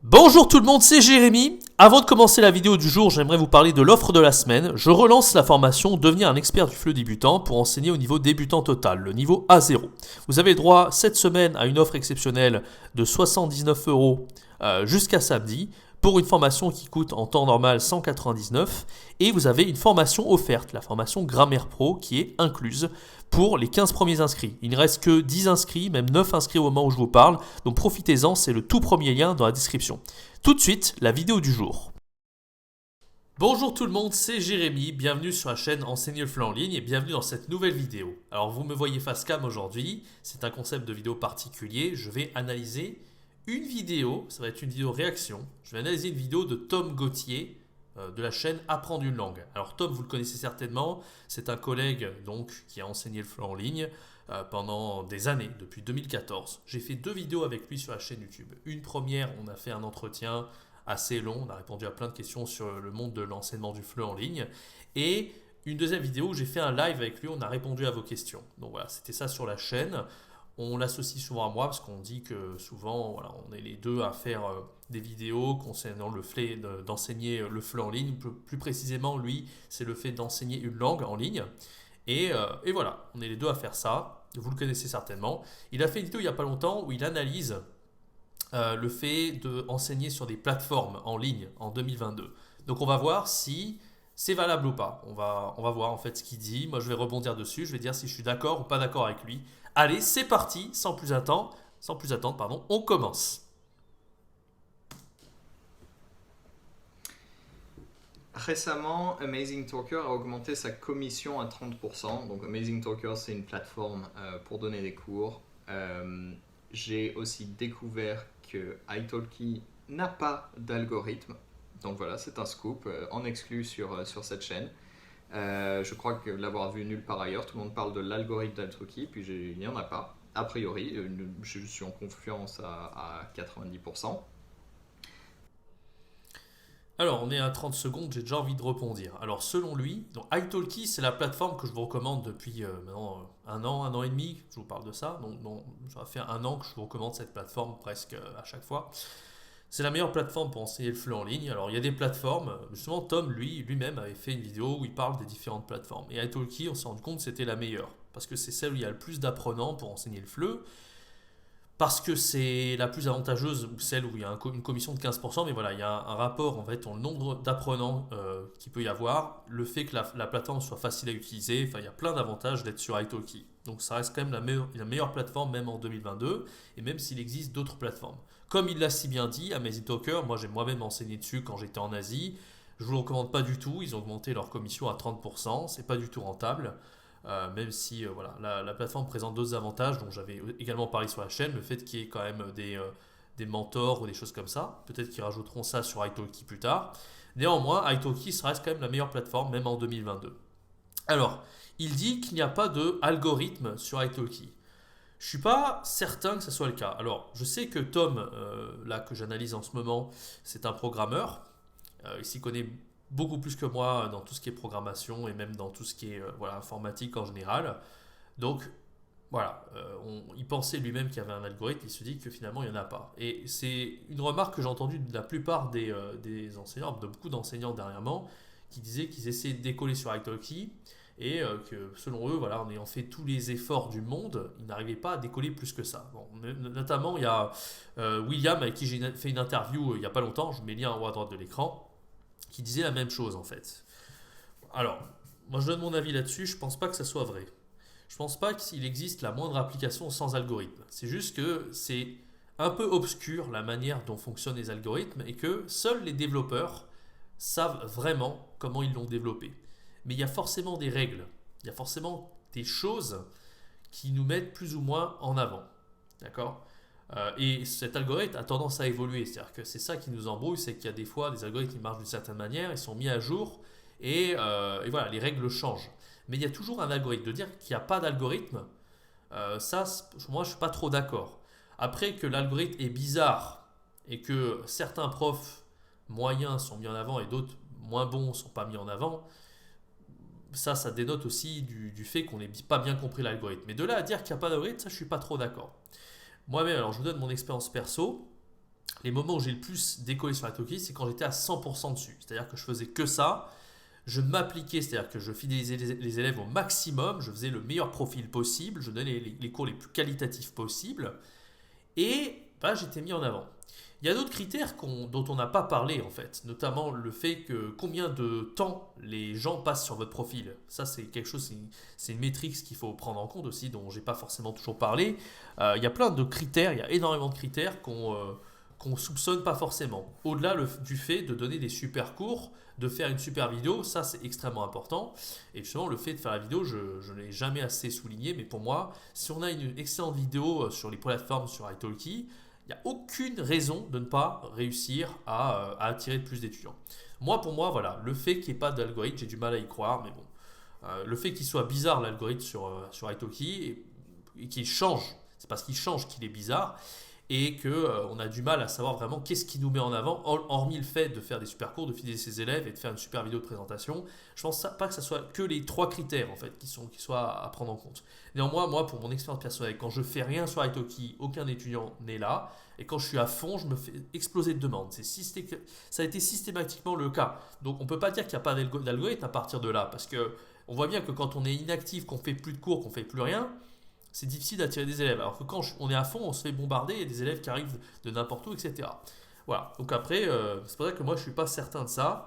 Bonjour tout le monde, c'est Jérémy. Avant de commencer la vidéo du jour, j'aimerais vous parler de l'offre de la semaine. Je relance la formation Devenir un expert du FLE débutant pour enseigner au niveau débutant total, le niveau A0. Vous avez droit cette semaine à une offre exceptionnelle de 79 euros jusqu'à samedi pour une formation qui coûte en temps normal 199 et vous avez une formation offerte, la formation Grammaire Pro qui est incluse pour les 15 premiers inscrits. Il ne reste que 10 inscrits, même 9 inscrits au moment où je vous parle, donc profitez-en, c'est le tout premier lien dans la description. Tout de suite, la vidéo du jour. Bonjour tout le monde, c'est Jérémy, bienvenue sur la chaîne Enseigner le FLE en ligne et bienvenue dans cette nouvelle vidéo. Alors vous me voyez face cam aujourd'hui, c'est un concept de vidéo particulier, je vais analyser une vidéo, ça va être une vidéo réaction, je vais analyser une vidéo de Tom Gauthier de la chaîne Apprendre une langue. Alors Tom, vous le connaissez certainement, c'est un collègue donc qui a enseigné le FLE en ligne pendant des années, depuis 2014. J'ai fait 2 vidéos avec lui sur la chaîne YouTube. Une première, on a fait un entretien assez long, on a répondu à plein de questions sur le monde de l'enseignement du FLE en ligne. Et une deuxième vidéo où j'ai fait un live avec lui, on a répondu à vos questions. Donc voilà, c'était ça sur la chaîne. On l'associe souvent à moi parce qu'on dit que souvent, voilà, on est les deux à faire des vidéos concernant le fait d'enseigner le FLE en ligne. Plus précisément, lui, c'est le fait d'enseigner une langue en ligne. Et voilà, on est les deux à faire ça. Vous le connaissez certainement. Il a fait une vidéo il n'y a pas longtemps où il analyse le fait d'enseigner sur des plateformes en ligne en 2022. Donc on va voir si c'est valable ou pas. On va voir en fait ce qu'il dit. Moi je vais rebondir dessus, je vais dire si je suis d'accord ou pas d'accord avec lui. Allez, c'est parti, sans plus attendre, pardon, on commence. Récemment, Amazing Talker a augmenté sa commission à 30%. Donc Amazing Talker, c'est une plateforme pour donner des cours. J'ai aussi découvert que italki n'a pas d'algorithme. Donc voilà, c'est un scoop en exclu sur cette chaîne. Je crois que l'avoir vu nulle part ailleurs. Tout le monde parle de l'algorithme d'Italki, puis il n'y en a pas. A priori, je suis en confiance à 90%. Alors, on est à 30 secondes, j'ai déjà envie de rebondir. Alors, selon lui, donc italki, c'est la plateforme que je vous recommande depuis maintenant un an et demi, je vous parle de ça. Donc, ça fait un an que je vous recommande cette plateforme presque à chaque fois. C'est la meilleure plateforme pour enseigner le FLE en ligne. Alors, il y a des plateformes. Justement, Tom, lui-même, avait fait une vidéo où il parle des différentes plateformes. Et italki, on s'est rendu compte que c'était la meilleure. Parce que c'est celle où il y a le plus d'apprenants pour enseigner le FLE. Parce que c'est la plus avantageuse, ou celle où il y a une commission de 15%, mais voilà, il y a un rapport en fait en nombre d'apprenants qu'il peut y avoir, le fait que la plateforme soit facile à utiliser, enfin il y a plein d'avantages d'être sur italki. Donc ça reste quand même la meilleure plateforme même en 2022, et même s'il existe d'autres plateformes. Comme il l'a si bien dit, Amazing Talker, moi j'ai moi-même enseigné dessus quand j'étais en Asie, je ne vous le recommande pas du tout, ils ont augmenté leur commission à 30%, c'est pas du tout rentable. Même si voilà, la plateforme présente d'autres avantages dont j'avais également parlé sur la chaîne, le fait qu'il y ait quand même des mentors ou des choses comme ça. Peut-être qu'ils rajouteront ça sur italki plus tard. Néanmoins, italki reste quand même la meilleure plateforme, même en 2022. Alors, il dit qu'il n'y a pas d'algorithme sur italki. Je ne suis pas certain que ce soit le cas. Alors, je sais que Tom, là que j'analyse en ce moment, c'est un programmeur. Il s'y connaît beaucoup plus que moi dans tout ce qui est programmation et même dans tout ce qui est voilà, informatique en général. Donc voilà, il pensait lui-même qu'il y avait un algorithme, il se dit que finalement il n'y en a pas. Et c'est une remarque que j'ai entendue de la plupart des enseignants, de beaucoup d'enseignants dernièrement, qui disaient qu'ils essaient de décoller sur italki et que selon eux, voilà, en ayant fait tous les efforts du monde, ils n'arrivaient pas à décoller plus que ça. Bon, notamment, il y a William avec qui j'ai fait une interview il n'y a pas longtemps, je mets le lien en haut à droite de l'écran, qui disait la même chose en fait. Alors, moi je donne mon avis là-dessus, je pense pas que ça soit vrai. Je pense pas qu'il existe la moindre application sans algorithme. C'est juste que c'est un peu obscur la manière dont fonctionnent les algorithmes et que seuls les développeurs savent vraiment comment ils l'ont développé. Mais il y a forcément des règles, il y a forcément des choses qui nous mettent plus ou moins en avant. D'accord. Et cet algorithme a tendance à évoluer. C'est-à-dire que c'est ça qui nous embrouille, c'est qu'il y a des fois des algorithmes qui marchent d'une certaine manière, ils sont mis à jour et voilà, les règles changent. Mais il y a toujours un algorithme. De dire qu'il n'y a pas d'algorithme, ça, moi, je ne suis pas trop d'accord. Après que l'algorithme est bizarre et que certains profs moyens sont mis en avant et d'autres moins bons ne sont pas mis en avant, ça dénote aussi du fait qu'on n'ait pas bien compris l'algorithme. Mais de là à dire qu'il n'y a pas d'algorithme, ça, je ne suis pas trop d'accord. Moi-même, alors je vous donne mon expérience perso. les moments où j'ai le plus décollé sur Italki, c'est quand j'étais à 100% dessus. C'est-à-dire que je faisais que ça. Je m'appliquais, c'est-à-dire que je fidélisais les élèves au maximum, je faisais le meilleur profil possible, je donnais les cours les plus qualitatifs possibles, et bah, j'étais mis en avant. Il y a d'autres critères dont on n'a pas parlé en fait, notamment le fait que combien de temps les gens passent sur votre profil. Ça c'est quelque chose, c'est une métrique qu'il faut prendre en compte aussi, dont j'ai pas forcément toujours parlé. Il y a plein de critères, il y a énormément de critères qu'on soupçonne pas forcément. Au-delà du fait de donner des super cours, de faire une super vidéo, ça c'est extrêmement important. Et justement, le fait de faire la vidéo, je ne l'ai jamais assez souligné, mais pour moi, si on a une excellente vidéo sur les plateformes, sur Italki, il n'y a aucune raison de ne pas réussir à attirer plus d'étudiants. Pour moi, voilà, le fait qu'il n'y ait pas d'algorithme, j'ai du mal à y croire, mais bon. Le fait qu'il soit bizarre l'algorithme sur Italki et qu'il change, c'est parce qu'il change qu'il est bizarre et qu'on a du mal à savoir vraiment qu'est-ce qui nous met en avant, hormis le fait de faire des super cours, de fidéliser ses élèves et de faire une super vidéo de présentation. Je pense pas que ce soit que les trois critères en fait qui soient à prendre en compte. Néanmoins, moi, pour mon expérience personnelle, quand je fais rien sur Italki, aucun étudiant n'est là. Et quand je suis à fond, je me fais exploser de demandes. Ça a été systématiquement le cas. Donc on ne peut pas dire qu'il n'y a pas d'algorithme à partir de là, parce que on voit bien que quand on est inactif, qu'on fait plus de cours, qu'on fait plus rien, c'est difficile d'attirer des élèves. Alors que quand on est à fond, on se fait bombarder, il y a des élèves qui arrivent de n'importe où, etc. Voilà. Donc après, c'est pour ça que moi je suis pas certain de ça.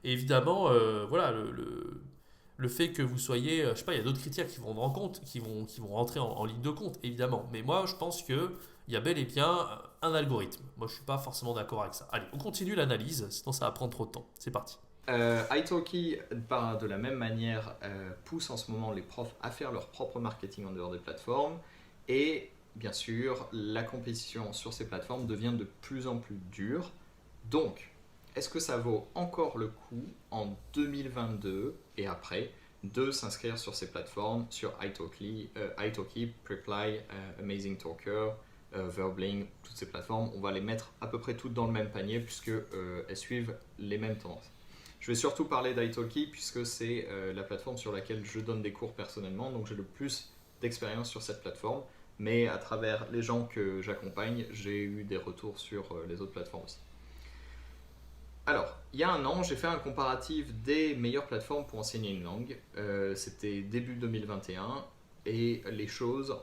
Et évidemment, voilà, le fait que vous soyez, je sais pas, il y a d'autres critères qui vont en compte, qui vont rentrer en ligne de compte, évidemment. Mais moi, je pense que il y a bel et bien un algorithme. Moi, je suis pas forcément d'accord avec ça. Allez, on continue l'analyse, sinon ça va prendre trop de temps. C'est parti. Italki, de la même manière, pousse en ce moment les profs à faire leur propre marketing en dehors des plateformes. Et bien sûr, la compétition sur ces plateformes devient de plus en plus dure. Donc, est-ce que ça vaut encore le coup en 2022 et après de s'inscrire sur ces plateformes, sur Italki, Preply, Amazing Talker, Verbling, toutes ces plateformes, on va les mettre à peu près toutes dans le même panier puisque elles suivent les mêmes tendances. Je vais surtout parler d'italki puisque c'est la plateforme sur laquelle je donne des cours personnellement, donc j'ai le plus d'expérience sur cette plateforme, mais à travers les gens que j'accompagne, j'ai eu des retours sur les autres plateformes aussi. Alors, il y a un an, j'ai fait un comparatif des meilleures plateformes pour enseigner une langue. C'était début 2021 et les choses,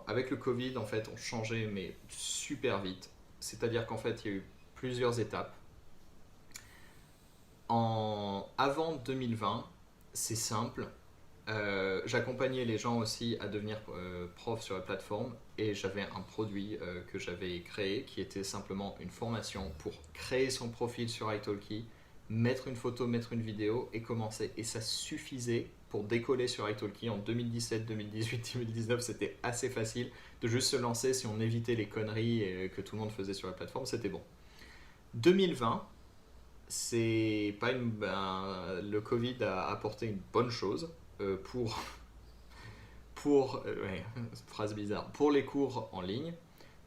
avec le Covid, en fait, ont changé, mais super vite. C'est-à-dire qu'en fait, il y a eu plusieurs étapes. Avant 2020, c'est simple. J'accompagnais les gens aussi à devenir prof sur la plateforme et j'avais un produit que j'avais créé qui était simplement une formation pour créer son profil sur Italki, mettre une photo, mettre une vidéo et commencer. Et ça suffisait pour décoller sur Italki en 2017, 2018, 2019. C'était assez facile de juste se lancer si on évitait les conneries que tout le monde faisait sur la plateforme. C'était bon. 2020, le Covid a apporté une bonne chose phrase bizarre, pour les cours en ligne.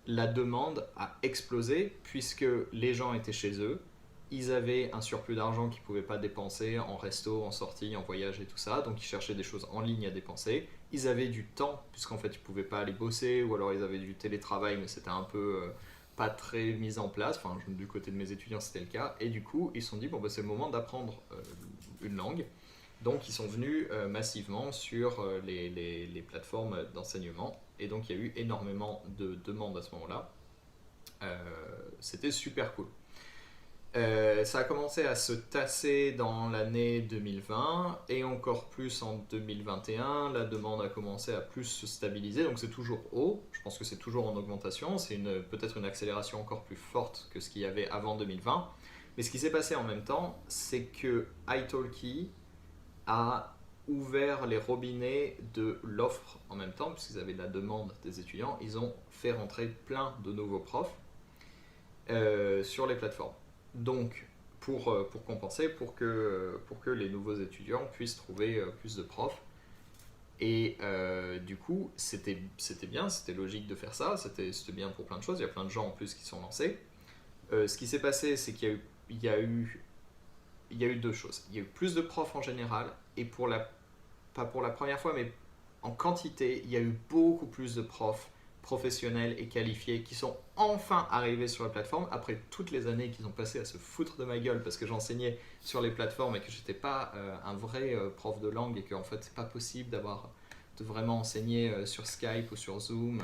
La demande a explosé puisque les gens étaient chez eux, ils avaient un surplus d'argent qu'ils ne pouvaient pas dépenser en resto, en sortie, en voyage et tout ça, donc ils cherchaient des choses en ligne à dépenser. Ils avaient du temps puisqu'en fait ils ne pouvaient pas aller bosser ou alors ils avaient du télétravail mais c'était un peu pas très mis en place, enfin du côté de mes étudiants c'était le cas, et du coup ils se sont dit c'est le moment d'apprendre une langue. Donc ils sont venus massivement sur les plateformes d'enseignement et donc il y a eu énormément de demandes à ce moment-là. C'était super cool. Ça a commencé à se tasser dans l'année 2020 et encore plus en 2021. La demande a commencé à plus se stabiliser, donc c'est toujours haut. Je pense que c'est toujours en augmentation. C'est peut-être une accélération encore plus forte que ce qu'il y avait avant 2020. Mais ce qui s'est passé en même temps, c'est que Italki a ouvert les robinets de l'offre en même temps, puisqu'ils avaient de la demande des étudiants. Ils ont fait rentrer plein de nouveaux profs sur les plateformes. Donc, pour compenser, pour que les nouveaux étudiants puissent trouver plus de profs. Et du coup, c'était bien, c'était logique de faire ça, c'était bien pour plein de choses. Il y a plein de gens en plus qui sont lancés. Ce qui s'est passé, c'est qu'il y a eu deux choses. Il y a eu plus de profs en général, et pas pour la première fois, mais en quantité, il y a eu beaucoup plus de profs professionnels et qualifiés qui sont enfin arrivés sur la plateforme après toutes les années qu'ils ont passées à se foutre de ma gueule parce que j'enseignais sur les plateformes et que j'étais pas un vrai prof de langue et qu'en fait c'est pas possible de vraiment enseigner sur Skype ou sur Zoom.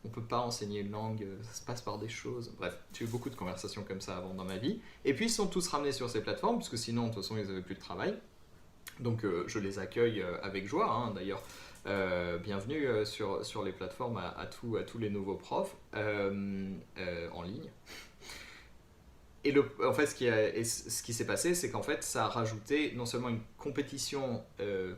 On peut pas enseigner une langue, ça se passe par des choses. Bref, j'ai eu beaucoup de conversations comme ça avant dans ma vie. Et puis ils sont tous ramenés sur ces plateformes parce que sinon de toute façon ils avaient plus de travail. Donc je les accueille avec joie, hein, d'ailleurs. Bienvenue sur les plateformes à tous les nouveaux profs en ligne. Et en fait, ce qui s'est passé, c'est qu'en fait, ça a rajouté non seulement une compétition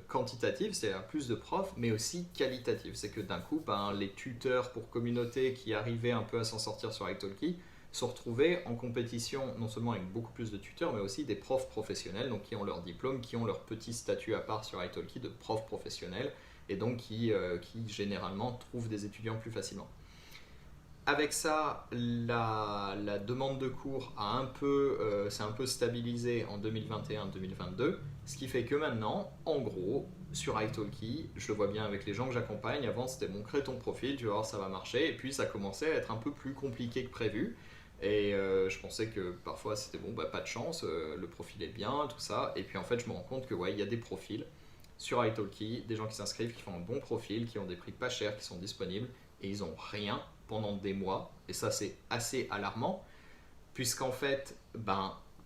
quantitative, c'est-à-dire plus de profs, mais aussi qualitative. C'est que d'un coup, les tuteurs pour communauté qui arrivaient un peu à s'en sortir sur Italki sont retrouvés en compétition non seulement avec beaucoup plus de tuteurs, mais aussi des profs professionnels, donc qui ont leur diplôme, qui ont leur petit statut à part sur Italki de profs professionnels, et donc qui généralement trouvent des étudiants plus facilement. Avec ça, la demande de cours s'est un peu stabilisée en 2021-2022, ce qui fait que maintenant, en gros, sur Italki, je le vois bien avec les gens que j'accompagne, avant c'était bon, crée ton profil, tu vas voir ça va marcher, et puis ça commençait à être un peu plus compliqué que prévu, et je pensais que parfois c'était bon, pas de chance, le profil est bien, tout ça, et puis en fait je me rends compte que ouais, il y a des profils sur Italki, des gens qui s'inscrivent, qui font un bon profil, qui ont des prix pas chers, qui sont disponibles, et ils n'ont rien pendant des mois, et ça c'est assez alarmant, puisqu'en fait,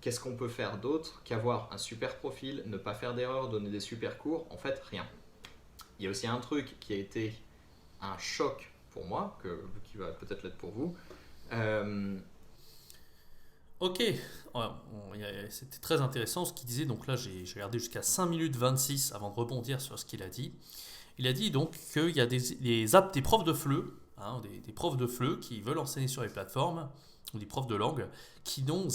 qu'est-ce qu'on peut faire d'autre qu'avoir un super profil, ne pas faire d'erreurs, donner des super cours? En fait, rien. Il y a aussi un truc qui a été un choc pour moi, qui va peut-être l'être pour vous. Ok, c'était très intéressant ce qu'il disait. Donc là, j'ai regardé jusqu'à 5 minutes 26 avant de rebondir sur ce qu'il a dit. Il a dit donc qu'il y a des profs de FLE, des profs de FLE qui veulent enseigner sur les plateformes, ou des profs de langue, qui ont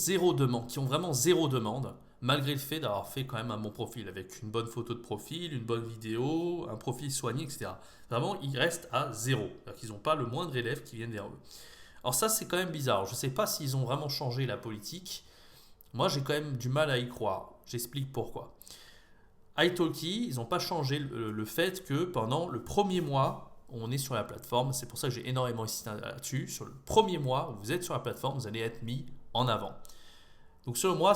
vraiment zéro demande, malgré le fait d'avoir fait quand même un bon profil, avec une bonne photo de profil, une bonne vidéo, un profil soigné, etc. Vraiment, ils restent à zéro. C'est-à-dire qu'ils n'ont pas le moindre élève qui vienne vers eux. Alors ça, c'est quand même bizarre. Je ne sais pas s'ils ont vraiment changé la politique. Moi, j'ai quand même du mal à y croire. J'explique pourquoi. Italki, ils n'ont pas changé le fait que pendant le premier mois, on est sur la plateforme. C'est pour ça que j'ai énormément insisté là-dessus. Sur le premier mois où vous êtes sur la plateforme, vous allez être mis en avant. Donc selon moi,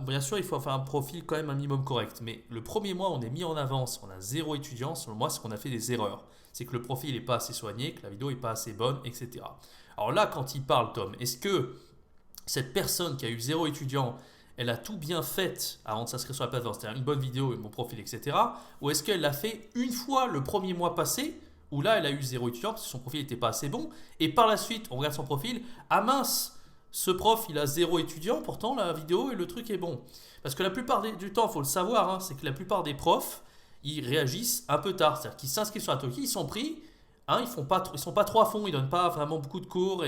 bien sûr, il faut faire un profil quand même un minimum correct. Mais le premier mois, on est mis en avant. Si on a zéro étudiant, selon moi, c'est qu'on a fait des erreurs. C'est que le profil n'est pas assez soigné, que la vidéo n'est pas assez bonne, etc. Alors là, quand il parle, Tom, est-ce que cette personne qui a eu zéro étudiant, elle a tout bien fait avant de s'inscrire sur la plateforme, c'est-à-dire une bonne vidéo, un bon profil, etc. Ou est-ce qu'elle l'a fait une fois le premier mois passé, où là, elle a eu zéro étudiant parce que son profil n'était pas assez bon, et par la suite, on regarde son profil, ah mince, ce prof, il a zéro étudiant, pourtant la vidéo et le truc est bon. Parce que la plupart du temps, il faut le savoir, c'est que la plupart des profs, ils réagissent un peu tard. C'est-à-dire qu'ils s'inscrivent sur Italki, ils sont pris, ils sont pas trop à fond, ils donnent pas vraiment beaucoup de cours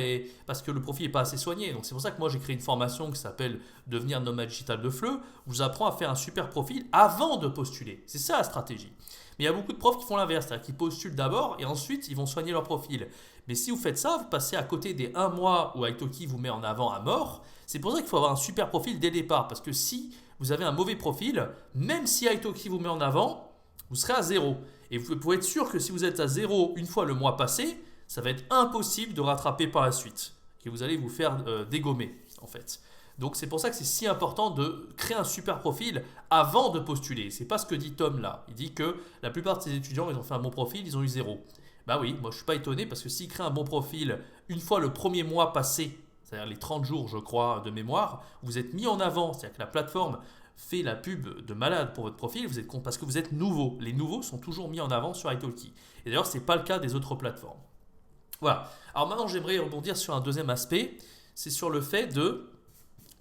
parce que le profil n'est pas assez soigné. Donc c'est pour ça que moi j'ai créé une formation qui s'appelle Devenir nomade digital de FLE, où je vous apprends à faire un super profil avant de postuler. C'est ça la stratégie. Mais il y a beaucoup de profs qui font l'inverse, c'est-à-dire qu'ils postulent d'abord et ensuite ils vont soigner leur profil. Mais si vous faites ça, vous passez à côté des 1 mois où Italki vous met en avant à mort. C'est pour ça qu'il faut avoir un super profil dès le départ, parce que si vous avez un mauvais profil, même si Italki vous met en avant, vous serez à zéro. Et vous pouvez être sûr que si vous êtes à zéro une fois le mois passé, ça va être impossible de rattraper par la suite. Et vous allez vous faire dégommer, en fait. Donc c'est pour ça que c'est si important de créer un super profil avant de postuler. C'est pas ce que dit Tom là. Il dit que la plupart de ses étudiants, ils ont fait un bon profil, ils ont eu zéro. Bah oui, moi je suis pas étonné parce que s'il crée un bon profil une fois le premier mois passé, c'est-à-dire les 30 jours je crois de mémoire, vous êtes mis en avant, c'est-à-dire que la plateforme fait la pub de malade pour votre profil, parce que vous êtes nouveau. Les nouveaux sont toujours mis en avant sur Italki. Et d'ailleurs, ce n'est pas le cas des autres plateformes. Voilà. Alors maintenant, j'aimerais rebondir sur un deuxième aspect. C'est sur le fait de,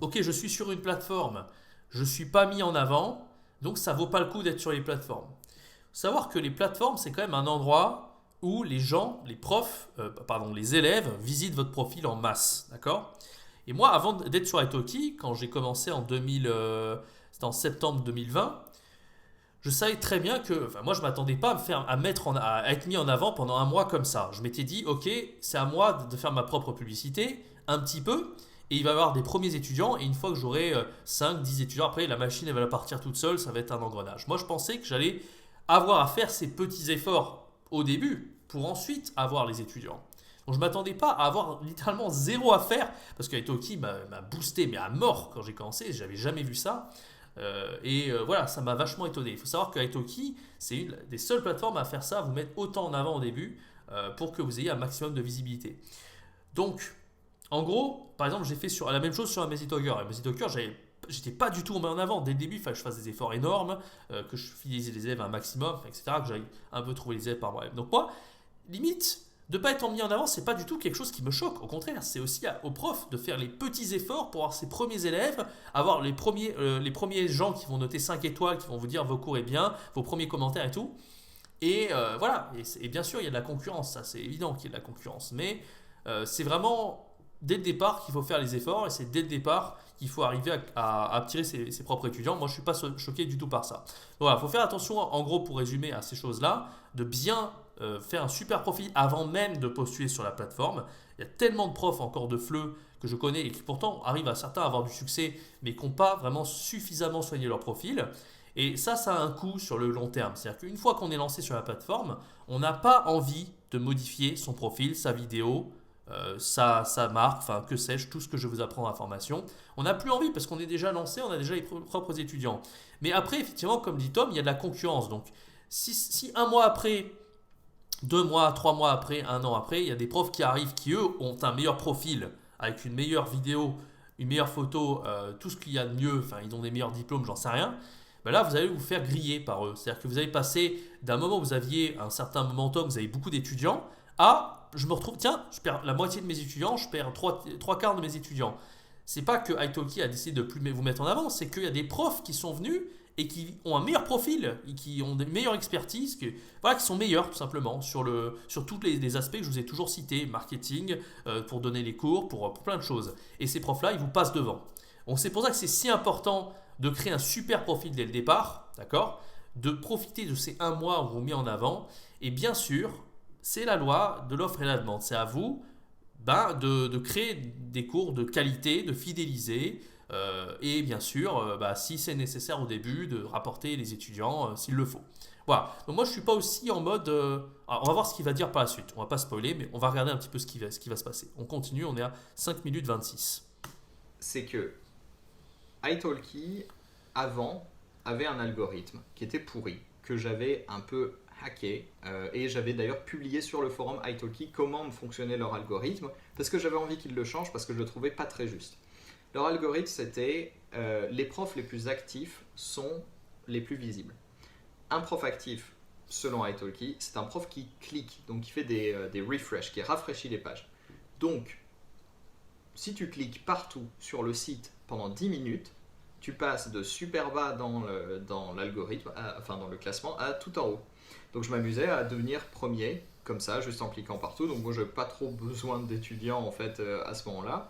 ok, je suis sur une plateforme, je ne suis pas mis en avant, donc ça ne vaut pas le coup d'être sur les plateformes. Il faut savoir que les plateformes, c'est quand même un endroit où les gens, les élèves visitent votre profil en masse. D'accord ? Et moi, avant d'être sur Italki, quand j'ai commencé c'était en septembre 2020, je savais très bien que, moi je ne m'attendais pas à être mis en avant pendant un mois comme ça. Je m'étais dit, ok, c'est à moi de faire ma propre publicité, un petit peu, et il va y avoir des premiers étudiants, et une fois que j'aurai 5, 10 étudiants, après la machine elle va partir toute seule, ça va être un engrenage. Moi je pensais que j'allais avoir à faire ces petits efforts au début, pour ensuite avoir les étudiants. Donc je ne m'attendais pas à avoir littéralement zéro à faire parce qu'italki m'a boosté mais à mort quand j'ai commencé, j'avais jamais vu ça. Voilà, ça m'a vachement étonné. Il faut savoir que italki, c'est une des seules plateformes à faire ça, à vous mettre autant en avant au début pour que vous ayez un maximum de visibilité. Donc, en gros, par exemple, j'ai fait la même chose sur Amazing Talker. Amazing Talker, j'étais pas du tout mis en avant. Dès le début, il fallait que je fasse des efforts énormes, que je fidélise les élèves à un maximum, etc., que j'aille un peu trouver les élèves par moi-même. Donc moi, limite, de ne pas être mis en avant, c'est pas du tout quelque chose qui me choque. Au contraire, c'est aussi aux profs de faire les petits efforts pour avoir ses premiers élèves, avoir les premiers gens qui vont noter 5 étoiles, qui vont vous dire vos cours est bien, vos premiers commentaires et tout. Voilà, et bien sûr, il y a de la concurrence, ça c'est évident qu'il y a de la concurrence, mais c'est vraiment dès le départ qu'il faut faire les efforts et c'est dès le départ qu'il faut arriver à attirer ses propres étudiants. Moi, je ne suis pas choqué du tout par ça. Donc, voilà, il faut faire attention, en gros, pour résumer à ces choses-là, de bien faire un super profil avant même de postuler sur la plateforme. Il y a tellement de profs encore de FLE que je connais et qui pourtant arrivent à certains à avoir du succès, mais qui n'ont pas vraiment suffisamment soigné leur profil. Et ça a un coût sur le long terme. C'est-à-dire qu'une fois qu'on est lancé sur la plateforme, on n'a pas envie de modifier son profil, sa vidéo, sa marque, enfin que sais-je, tout ce que je vous apprends en formation. On n'a plus envie parce qu'on est déjà lancé, on a déjà les propres étudiants. Mais après, effectivement, comme dit Tom, il y a de la concurrence. Donc, si un mois après, 2 mois, 3 mois après, 1 an après, il y a des profs qui arrivent qui, eux, ont un meilleur profil, avec une meilleure vidéo, une meilleure photo, tout ce qu'il y a de mieux, enfin, ils ont des meilleurs diplômes, j'en sais rien. Ben là, vous allez vous faire griller par eux. C'est-à-dire que vous allez passer d'un moment où vous aviez un certain momentum, vous avez beaucoup d'étudiants, à je me retrouve, tiens, je perds la moitié de mes étudiants, je perds trois quarts de mes étudiants. C'est pas que italki a décidé de plus vous mettre en avant, c'est qu'il y a des profs qui sont venus et qui ont un meilleur profil, et qui ont une meilleure expertise, qui sont meilleurs tout simplement sur tous les aspects que je vous ai toujours cités, marketing, pour donner les cours, pour plein de choses. Et ces profs-là, ils vous passent devant. Donc c'est pour ça que c'est si important de créer un super profil dès le départ, d'accord, de profiter de ces 1 mois où on vous met en avant. Et bien sûr, c'est la loi de l'offre et la demande. C'est à vous de créer des cours de qualité, de fidéliser. Et bien sûr, si c'est nécessaire au début, de rapporter les étudiants s'il le faut. Voilà. Donc moi, je ne suis pas aussi en mode... on va voir ce qu'il va dire par la suite. On ne va pas spoiler, mais on va regarder un petit peu ce qui va se passer. On continue, on est à 5 minutes 26. C'est que italki, avant, avait un algorithme qui était pourri, que j'avais un peu hacké, et j'avais d'ailleurs publié sur le forum italki comment fonctionnait leur algorithme, parce que j'avais envie qu'ils le changent, parce que je le trouvais pas très juste. Leur algorithme, c'était les profs les plus actifs sont les plus visibles. Un prof actif, selon italki, c'est un prof qui clique, donc qui fait des refresh, qui rafraîchit les pages. Donc, si tu cliques partout sur le site pendant 10 minutes, tu passes de super bas dans l'algorithme, enfin dans le classement, à tout en haut. Donc je m'amusais à devenir premier, comme ça, juste en cliquant partout. Donc moi, je n'avais pas trop besoin d'étudiants en fait à ce moment-là.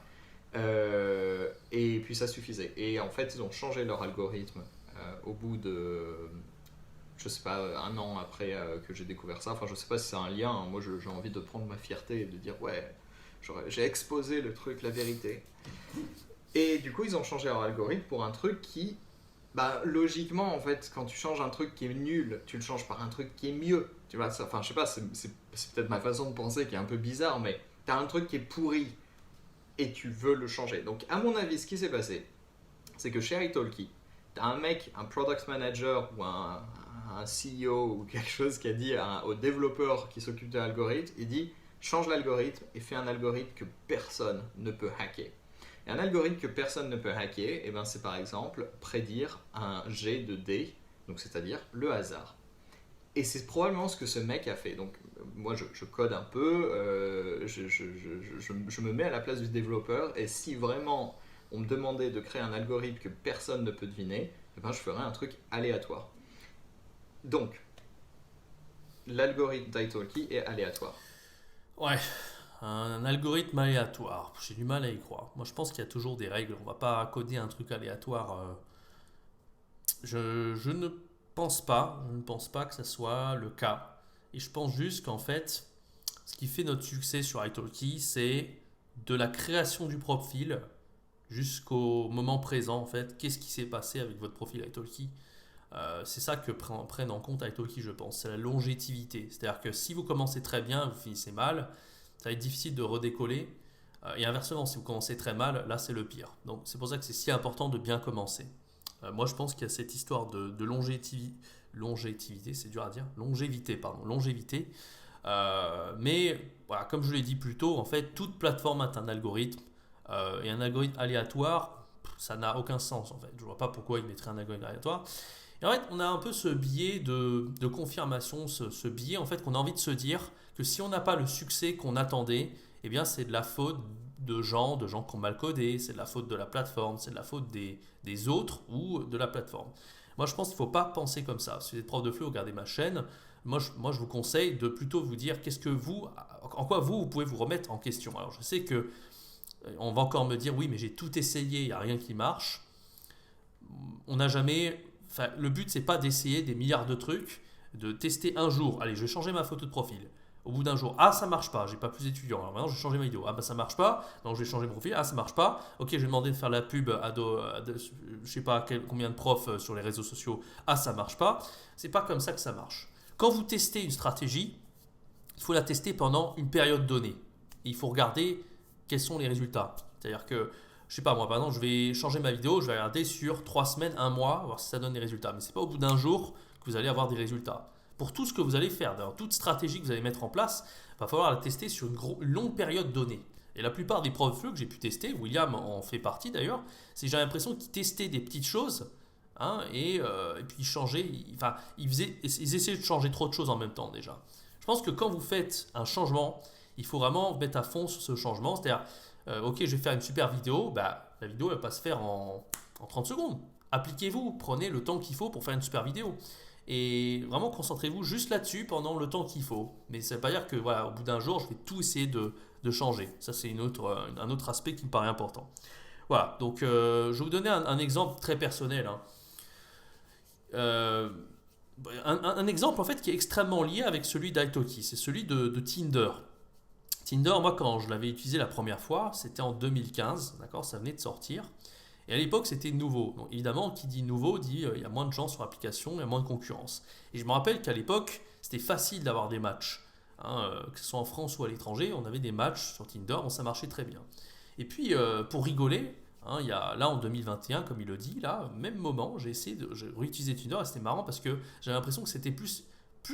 Et puis ça suffisait. Et en fait, ils ont changé leur algorithme au bout de, je sais pas, 1 an après que j'ai découvert ça. Enfin, je sais pas si c'est un lien. Moi, j'ai envie de prendre ma fierté et de dire ouais, j'ai exposé le truc, la vérité. Et du coup, ils ont changé leur algorithme pour un truc qui, logiquement, en fait, quand tu changes un truc qui est nul, tu le changes par un truc qui est mieux. Tu vois, enfin, je sais pas, c'est peut-être ma façon de penser qui est un peu bizarre, mais tu as un truc qui est pourri et tu veux le changer. Donc, à mon avis, ce qui s'est passé, c'est que chez italki, tu as un mec, un product manager ou un CEO ou quelque chose qui a dit au développeur qui s'occupe de l'algorithme, il dit change l'algorithme et fais un algorithme que personne ne peut hacker. Et un algorithme que personne ne peut hacker, c'est par exemple prédire un jet de dés, donc c'est-à-dire le hasard. Et c'est probablement ce que ce mec a fait. Donc moi je code un peu, je me mets à la place du développeur, et si vraiment on me demandait de créer un algorithme que personne ne peut deviner, je ferais un truc aléatoire. Donc, l'algorithme d'italki est aléatoire. Ouais, un algorithme aléatoire. J'ai du mal à y croire. Moi, je pense qu'il y a toujours des règles. On va pas coder un truc aléatoire. Je ne pense pas. Je ne pense pas que ce soit le cas. Et je pense juste qu'en fait, ce qui fait notre succès sur italki, c'est de la création du profil jusqu'au moment présent. En fait, qu'est-ce qui s'est passé avec votre profil italki? C'est ça que prennent en compte italki, je pense. C'est la longévité. C'est-à-dire que si vous commencez très bien, vous finissez mal, ça va être difficile de redécoller. Et inversement, si vous commencez très mal, là c'est le pire. Donc c'est pour ça que c'est si important de bien commencer. Moi je pense qu'il y a cette histoire de longévité, c'est dur à dire, longévité. Mais voilà, comme je l'ai dit plus tôt, en fait, toute plateforme a un algorithme. Et un algorithme aléatoire, ça n'a aucun sens en fait. Je ne vois pas pourquoi il mettrait un algorithme aléatoire. Et en fait, on a un peu ce biais de confirmation, ce biais en fait qu'on a envie de se dire que si on n'a pas le succès qu'on attendait, eh bien c'est de la faute de gens qui ont mal codé, c'est de la faute de la plateforme, c'est de la faute des autres ou de la plateforme. Moi, je pense qu'il ne faut pas penser comme ça. Si vous êtes prof de FLE, regardez ma chaîne. Moi, je vous conseille de plutôt vous dire en quoi vous pouvez vous remettre en question. Alors, je sais que on va encore me dire oui, mais j'ai tout essayé, il n'y a rien qui marche. On n'a jamais. Enfin, le but, c'est pas d'essayer des milliards de trucs, de tester un jour. Allez, je vais changer ma photo de profil. Au bout d'un jour, ah ça marche pas, j'ai pas plus d'étudiants. Alors maintenant, je vais changer ma vidéo. Ah bah ça marche pas, donc je vais changer mon profil. Ah ça marche pas. Ok, je vais demander de faire la pub je sais pas combien de profs sur les réseaux sociaux. Ah ça marche pas. C'est pas comme ça que ça marche. Quand vous testez une stratégie, il faut la tester pendant une période donnée. Et il faut regarder quels sont les résultats. C'est-à-dire que, je sais pas, moi par exemple, je vais changer ma vidéo, je vais regarder sur 3 semaines, un mois, voir si ça donne des résultats. Mais c'est pas au bout d'un jour que vous allez avoir des résultats. Pour tout ce que vous allez faire, dans toute stratégie que vous allez mettre en place, il va falloir la tester sur une longue période donnée. Et la plupart des profs de FLE que j'ai pu tester, William en fait partie d'ailleurs, c'est j'ai l'impression qu'ils testaient des petites choses et puis ils changeaient, ils essayaient de changer trop de choses en même temps déjà. Je pense que quand vous faites un changement, il faut vraiment mettre à fond sur ce changement. C'est-à-dire, ok, je vais faire une super vidéo, bah, la vidéo ne va pas se faire en 30 secondes. Appliquez-vous, prenez le temps qu'il faut pour faire une super vidéo. Et vraiment concentrez-vous juste là-dessus pendant le temps qu'il faut. Mais ça ne veut pas dire que voilà, au bout d'un jour, je vais tout essayer de changer. Ça, c'est un autre aspect qui me paraît important. Voilà, donc je vais vous donner un exemple très personnel. Euh, un exemple en fait qui est extrêmement lié avec celui d'italki, c'est celui de Tinder. Tinder, moi quand je l'avais utilisé la première fois, c'était en 2015, d'accord, ça venait de sortir. Et à l'époque, c'était nouveau. Donc évidemment, qui dit nouveau dit il y a moins de gens sur l'application, il y a moins de concurrence. Et je me rappelle qu'à l'époque, c'était facile d'avoir des matchs. Que ce soit en France ou à l'étranger, on avait des matchs sur Tinder, ça marchait très bien. Et puis, pour rigoler, il y a, là en 2021, comme il le dit, là, même moment, j'ai réutilisé Tinder et c'était marrant parce que j'avais l'impression que c'était plus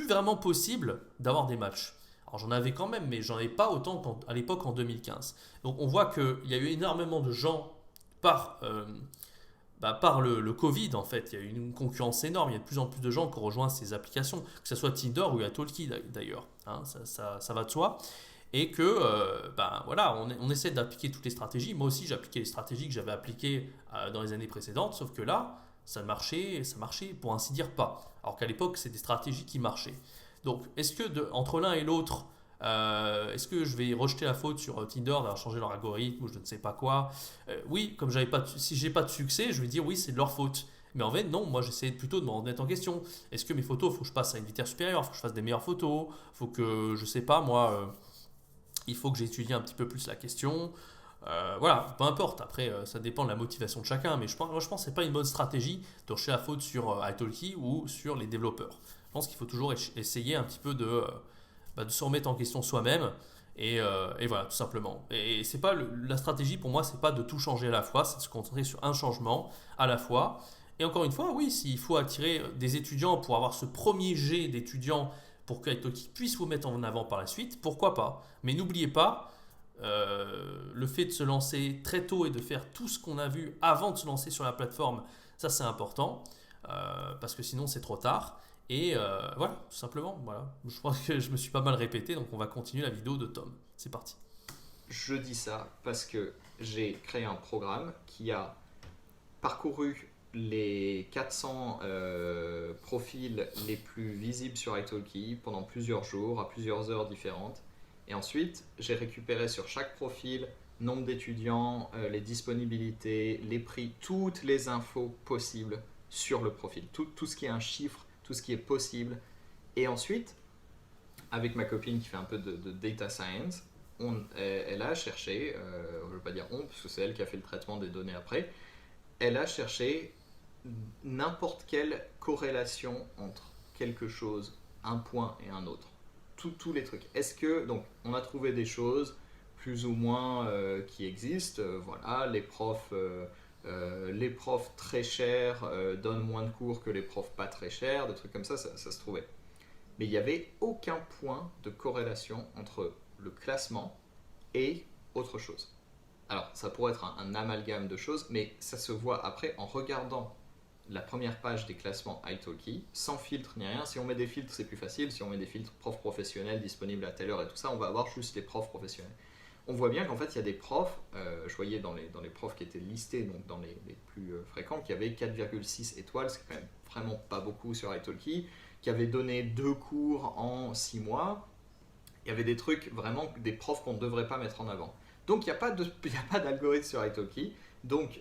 vraiment possible d'avoir des matchs. Alors j'en avais quand même, mais j'en avais pas autant qu'à l'époque en 2015. Donc on voit qu'il y a eu énormément de gens par le Covid, en fait, il y a eu une concurrence énorme. Il y a de plus en plus de gens qui ont rejoint ces applications, que ce soit Tinder ou Italki d'ailleurs. Ça va de soi. Et que, voilà, on essaie d'appliquer toutes les stratégies. Moi aussi, j'ai appliqué les stratégies que j'avais appliquées dans les années précédentes, sauf que là, ça marchait pour ainsi dire pas. Alors qu'à l'époque, c'est des stratégies qui marchaient. Donc, est-ce que entre l'un et l'autre, est-ce que je vais rejeter la faute sur Tinder d'avoir changé leur algorithme ou je ne sais pas quoi? Oui, comme si j'ai pas de succès, je vais dire oui, c'est de leur faute. Mais en fait, non, moi j'essaie plutôt de me remettre en question. Est-ce que mes photos, il faut que je passe à une vitesse supérieure, il faut que je fasse des meilleures photos, il faut que, je sais pas, moi, il faut que j'étudie un petit peu plus la question. Voilà, peu importe. Après, ça dépend de la motivation de chacun. Mais je pense que ce n'est pas une bonne stratégie de rejeter la faute sur italki ou sur les développeurs. Je pense qu'il faut toujours essayer un petit peu de se remettre en question soi-même. Et voilà, tout simplement. Et c'est pas la stratégie pour moi, c'est pas de tout changer à la fois, c'est de se concentrer sur un changement à la fois. Et encore une fois, oui, s'il faut attirer des étudiants pour avoir ce premier jet d'étudiants pour que Italki puisse vous mettre en avant par la suite, pourquoi pas? Mais n'oubliez pas, le fait de se lancer très tôt et de faire tout ce qu'on a vu avant de se lancer sur la plateforme, ça c'est important, parce que sinon c'est trop tard. Et voilà, tout simplement. Voilà. Je pense que je me suis pas mal répété, donc on va continuer la vidéo de Tom. C'est parti. Je dis ça parce que j'ai créé un programme qui a parcouru les 400 profils les plus visibles sur italki pendant plusieurs jours, à plusieurs heures différentes. Et ensuite, j'ai récupéré sur chaque profil nombre d'étudiants, les disponibilités, les prix, toutes les infos possibles sur le profil. Tout ce qui est un chiffre, tout ce qui est possible. Et ensuite, avec ma copine qui fait un peu de data science, elle a cherché, je ne veux pas dire on, parce que c'est elle qui a fait le traitement des données après, elle a cherché n'importe quelle corrélation entre quelque chose, un point et un autre. Tous les trucs. Est-ce que, donc, on a trouvé des choses plus ou moins qui existent. Voilà, les profs très chers donnent moins de cours que les profs pas très chers, des trucs comme ça se trouvait. Mais il n'y avait aucun point de corrélation entre le classement et autre chose. Alors, ça pourrait être un amalgame de choses, mais ça se voit après en regardant la première page des classements italki, sans filtre ni rien. Si on met des filtres, c'est plus facile. Si on met des filtres profs professionnels disponibles à telle heure et tout ça, on va avoir juste les profs professionnels. On voit bien qu'en fait, il y a des profs, je voyais dans les profs qui étaient listés, donc dans les plus fréquents, qui avaient 4,6 étoiles, ce qui est quand même vraiment pas beaucoup sur italki, qui avaient donné 2 cours en 6 mois. Il y avait des trucs vraiment, des profs qu'on ne devrait pas mettre en avant. Donc il n'y a pas d'algorithme sur italki. Donc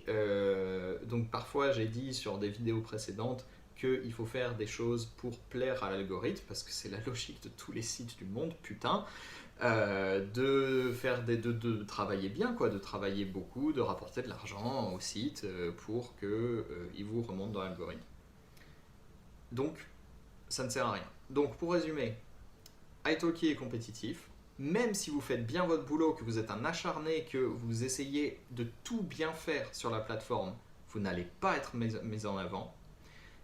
parfois j'ai dit sur des vidéos précédentes qu'il faut faire des choses pour plaire à l'algorithme, parce que c'est la logique de tous les sites du monde, putain. De travailler bien, quoi, de travailler beaucoup, de rapporter de l'argent au site pour qu'il vous remonte dans l'algorithme. Donc ça ne sert à rien. Donc pour résumer, italki est compétitif. Même si vous faites bien votre boulot, que vous êtes un acharné, que vous essayez de tout bien faire sur la plateforme, vous n'allez pas être mis en avant.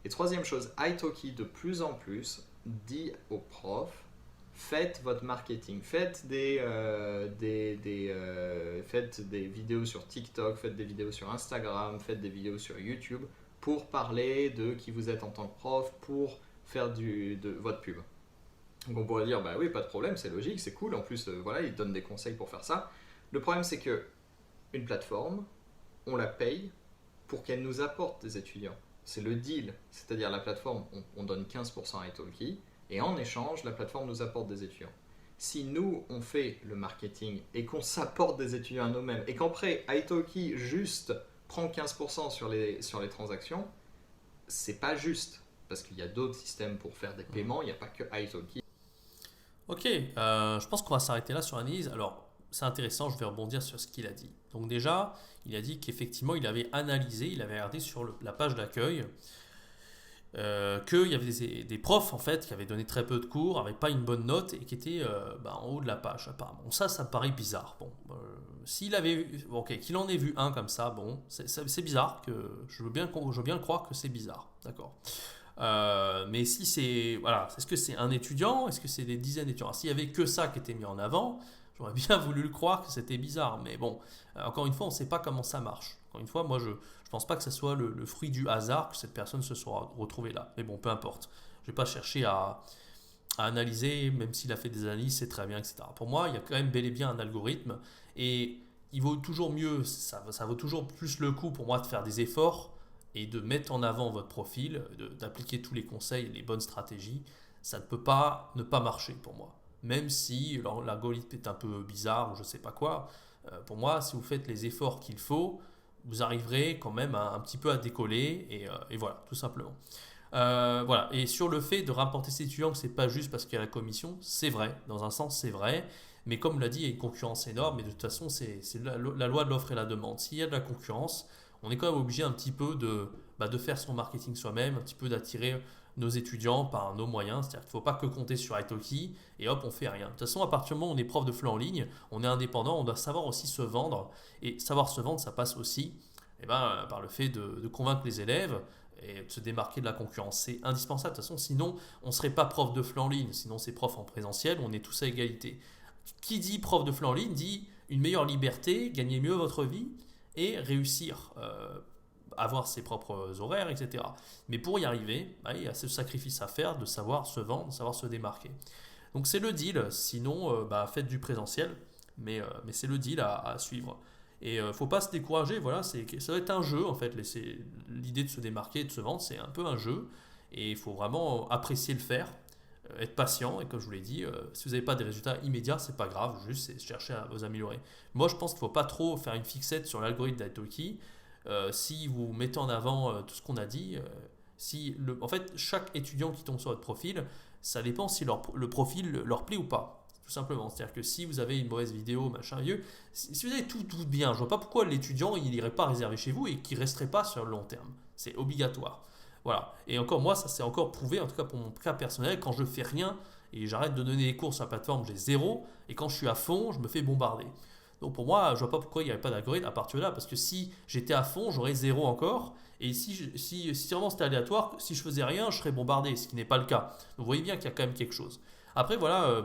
Et troisième chose, italki de plus en plus dit aux profs, faites votre marketing, faites des vidéos sur TikTok, faites des vidéos sur Instagram, faites des vidéos sur YouTube pour parler de qui vous êtes en tant que prof, pour faire de votre pub. Donc on pourrait dire, bah oui, pas de problème, c'est logique, c'est cool, en plus, voilà, ils donnent des conseils pour faire ça. Le problème, c'est que une plateforme, on la paye pour qu'elle nous apporte des étudiants. C'est le deal, c'est-à-dire la plateforme, on donne 15% à italki, et en échange, la plateforme nous apporte des étudiants. Si nous, on fait le marketing et qu'on s'apporte des étudiants à nous-mêmes, et qu'après, italki juste prend 15% sur les transactions, c'est pas juste, parce qu'il y a d'autres systèmes pour faire des paiements, il n'y a pas que italki. Ok, je pense qu'on va s'arrêter là sur l'analyse. Alors, c'est intéressant, je vais rebondir sur ce qu'il a dit. Donc déjà, il a dit qu'effectivement, il avait analysé, il avait regardé sur la page d'accueil qu'il y avait des profs en fait qui avaient donné très peu de cours, n'avaient pas une bonne note et qui étaient en haut de la page apparemment. Bon, ça me paraît bizarre. Bon, s'il avait qu'il en ait vu un comme ça, bon, c'est bizarre, que je veux bien croire que c'est bizarre, d'accord. Mais si c'est, voilà, est-ce que c'est un étudiant, est-ce que c'est des dizaines d'étudiants? S'il y avait que ça qui était mis en avant, j'aurais bien voulu le croire que c'était bizarre, mais bon, encore une fois, on ne sait pas comment ça marche. Encore une fois, moi, je pense pas que ce soit le fruit du hasard que cette personne se soit retrouvée là. Mais bon, peu importe. Je vais pas chercher à analyser, même s'il a fait des analyses, c'est très bien, etc. Pour moi, il y a quand même bel et bien un algorithme, et il vaut toujours mieux, ça vaut toujours plus le coup pour moi de faire des efforts et de mettre en avant votre profil, d'appliquer tous les conseils, les bonnes stratégies. Ça ne peut pas ne pas marcher pour moi. Même si l'algorithme est un peu bizarre ou je ne sais pas quoi, pour moi, si vous faites les efforts qu'il faut, vous arriverez quand même un petit peu à décoller, et voilà, tout simplement. Voilà. Et sur le fait de rapporter ses étudiants, que c'est pas juste parce qu'il y a la commission, c'est vrai, dans un sens c'est vrai, mais comme l'a dit, il y a une concurrence énorme, et de toute façon c'est la loi de l'offre et la demande. S'il y a de la concurrence, on est quand même obligé un petit peu de faire son marketing soi-même, un petit peu d'attirer nos étudiants par nos moyens. C'est-à-dire qu'il ne faut pas que compter sur italki et hop, on fait rien. De toute façon, à partir du moment où on est prof de FLE en ligne, on est indépendant, on doit savoir aussi se vendre. Et savoir se vendre, ça passe aussi par le fait de convaincre les élèves et de se démarquer de la concurrence. C'est indispensable. De toute façon, sinon, on ne serait pas prof de FLE en ligne. Sinon, c'est prof en présentiel, on est tous à égalité. Qui dit prof de FLE en ligne dit une meilleure liberté, gagner mieux votre vie et réussir, avoir ses propres horaires, etc. Mais pour y arriver, il y a ce sacrifice à faire de savoir se vendre, de savoir se démarquer. Donc c'est le deal, sinon faites du présentiel, mais c'est le deal à suivre. Et il ne faut pas se décourager, voilà, ça doit être un jeu en fait, l'idée de se démarquer, de se vendre, c'est un peu un jeu, et il faut vraiment apprécier le faire, être patient, et comme je vous l'ai dit, si vous n'avez pas des résultats immédiats, c'est pas grave, juste c'est chercher à vous améliorer. Moi je pense qu'il ne faut pas trop faire une fixette sur l'algorithme d'italki. Si vous mettez en avant tout ce qu'on a dit, en fait chaque étudiant qui tombe sur votre profil, ça dépend si le profil leur plaît ou pas. Tout simplement, c'est-à-dire que si vous avez une mauvaise vidéo, machin, si vous avez tout bien, je vois pas pourquoi l'étudiant il n'irait pas réserver chez vous et qu'il resterait pas sur le long terme. C'est obligatoire. Voilà. Et encore, moi, ça s'est encore prouvé, en tout cas pour mon cas personnel, quand je fais rien et j'arrête de donner des cours sur la plateforme, j'ai 0. Et quand je suis à fond, je me fais bombarder. Donc pour moi, je vois pas pourquoi il n'y avait pas d'algorithme à partir de là, parce que si j'étais à fond, j'aurais 0 encore. Et si vraiment c'était aléatoire, si je faisais rien, je serais bombardé, ce qui n'est pas le cas. Donc vous voyez bien qu'il y a quand même quelque chose. Après, voilà,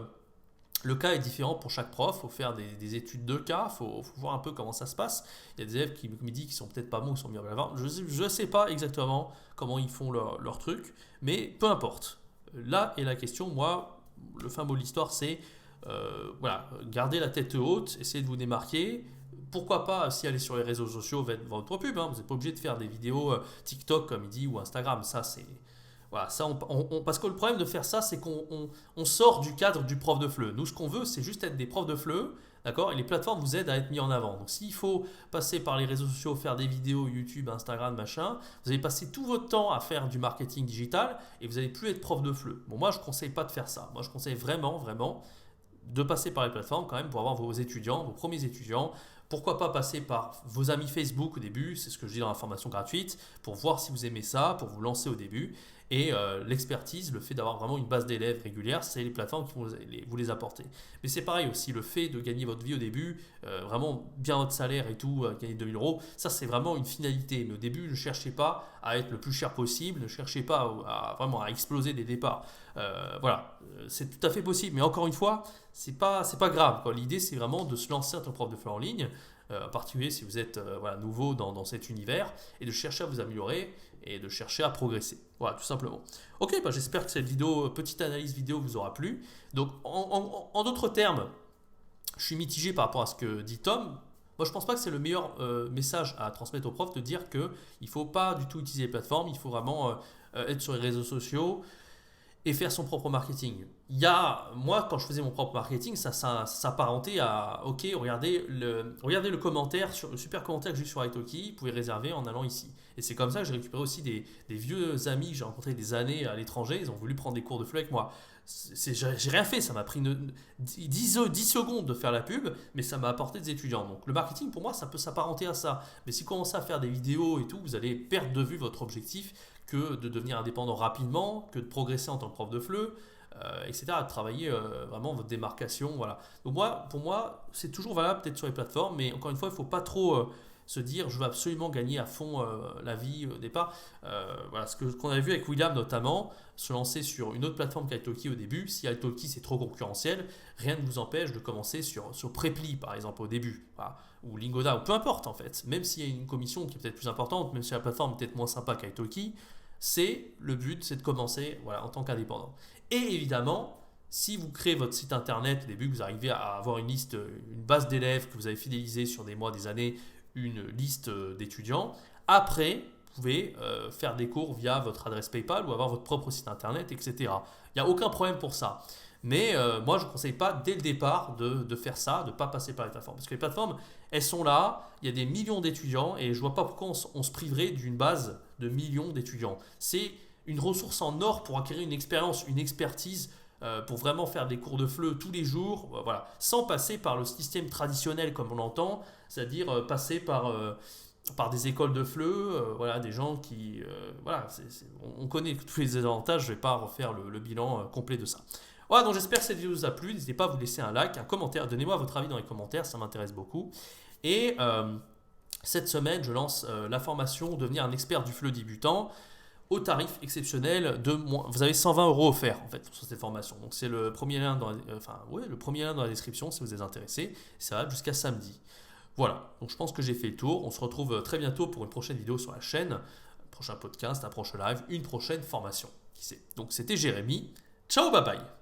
le cas est différent pour chaque prof. Il faut faire des études de cas, il faut voir un peu comment ça se passe. Il y a des élèves qui me disent qu'ils sont peut-être pas bons, qui sont bien à l'avant. Je ne sais pas exactement comment ils font leur truc, mais peu importe. Là est la question, moi, le fin mot de l'histoire, c'est voilà, gardez la tête haute, essayez de vous démarquer. Pourquoi pas si aller sur les réseaux sociaux, votre pub, hein, vous n'êtes pas obligé de faire des vidéos TikTok comme il dit ou Instagram, ça c'est... Voilà, ça parce que le problème de faire ça, c'est qu'on sort du cadre du prof de FLE. Nous, ce qu'on veut, c'est juste être des profs de FLE, d'accord. Et les plateformes vous aident à être mis en avant. Donc, s'il faut passer par les réseaux sociaux, faire des vidéos YouTube, Instagram, machin, vous allez passer tout votre temps à faire du marketing digital et vous n'allez plus être prof de FLE. Bon, moi, je ne conseille pas de faire ça. Moi, je conseille vraiment, vraiment de passer par les plateformes quand même pour avoir vos étudiants, vos premiers étudiants. Pourquoi pas passer par vos amis Facebook au début, c'est ce que je dis dans la formation gratuite, pour voir si vous aimez ça, pour vous lancer au début. Et l'expertise, le fait d'avoir vraiment une base d'élèves régulière, c'est les plateformes qui vont vous les apporter. Mais c'est pareil aussi, le fait de gagner votre vie au début, vraiment bien votre salaire et tout, gagner 2000 euros, ça c'est vraiment une finalité. Mais au début, ne cherchez pas à être le plus cher possible, ne cherchez pas vraiment à exploser des départs. Voilà, c'est tout à fait possible. Mais encore une fois, c'est pas grave, quoi. L'idée, c'est vraiment de se lancer en tant que prof de FLE en ligne, en particulier si vous êtes voilà, nouveau dans cet univers, et de chercher à vous améliorer et de chercher à progresser. Voilà, tout simplement. Ok, bah j'espère que cette petite analyse vidéo vous aura plu. Donc, en d'autres termes, je suis mitigé par rapport à ce que dit Tom. Moi, je ne pense pas que c'est le meilleur message à transmettre aux profs de dire qu'il ne faut pas du tout utiliser les plateformes, il faut vraiment être sur les réseaux sociaux et faire son propre marketing. Moi, quand je faisais mon propre marketing, ça s'apparentait à ok, regardez le commentaire, le super commentaire que j'ai sur italki, vous pouvez réserver en allant ici. Et c'est comme ça que j'ai récupéré aussi des vieux amis que j'ai rencontrés des années à l'étranger, ils ont voulu prendre des cours de FLE avec moi. J'ai rien fait, ça m'a pris 10 secondes de faire la pub, mais ça m'a apporté des étudiants. Donc le marketing pour moi, ça peut s'apparenter à ça. Mais si vous commencez à faire des vidéos et tout, vous allez perdre de vue votre objectif que de devenir indépendant rapidement, que de progresser en tant que prof de FLE, etc. De travailler vraiment votre démarcation. Voilà. Donc pour moi, c'est toujours valable peut-être sur les plateformes, mais encore une fois, il ne faut pas trop se dire je veux absolument gagner à fond la vie au départ. Voilà, ce qu'on avait vu avec William notamment, se lancer sur une autre plateforme qu'italki au début. Si italki c'est trop concurrentiel, rien ne vous empêche de commencer sur Preply par exemple au début, voilà, ou Lingoda, ou peu importe en fait. Même s'il y a une commission qui est peut-être plus importante, même si la plateforme est peut-être moins sympa qu'italki, le but c'est de commencer voilà, en tant qu'indépendant. Et évidemment, si vous créez votre site internet au début, que vous arrivez à avoir une base d'élèves que vous avez fidélisé sur des mois, des années, une liste d'étudiants, après, vous pouvez faire des cours via votre adresse PayPal ou avoir votre propre site internet, etc. Il n'y a aucun problème pour ça. Mais moi, je ne conseille pas dès le départ de faire ça, de ne pas passer par les plateformes. Parce que les plateformes, elles sont là, il y a des millions d'étudiants et je ne vois pas pourquoi on se priverait d'une base de millions d'étudiants. C'est une ressource en or pour acquérir une expérience, une expertise, pour vraiment faire des cours de FLE tous les jours, voilà, sans passer par le système traditionnel comme on l'entend, c'est-à-dire passer par des écoles de FLE, voilà, des gens qui... voilà, on connaît tous les avantages, je ne vais pas refaire le bilan complet de ça. Voilà, donc j'espère que cette vidéo vous a plu. N'hésitez pas à vous laisser un like, un commentaire. Donnez-moi votre avis dans les commentaires, ça m'intéresse beaucoup. Et cette semaine, je lance la formation Devenir un expert du FLE débutant au tarif exceptionnel de vous avez 120 € offerts en fait sur cette formation. Donc c'est le premier lien dans la description si vous êtes intéressé. Ça va jusqu'à samedi. Voilà, donc je pense que j'ai fait le tour. On se retrouve très bientôt pour une prochaine vidéo sur la chaîne, un prochain podcast, un prochain live, une prochaine formation. Qui sait. Donc c'était Jérémy. Ciao, bye bye.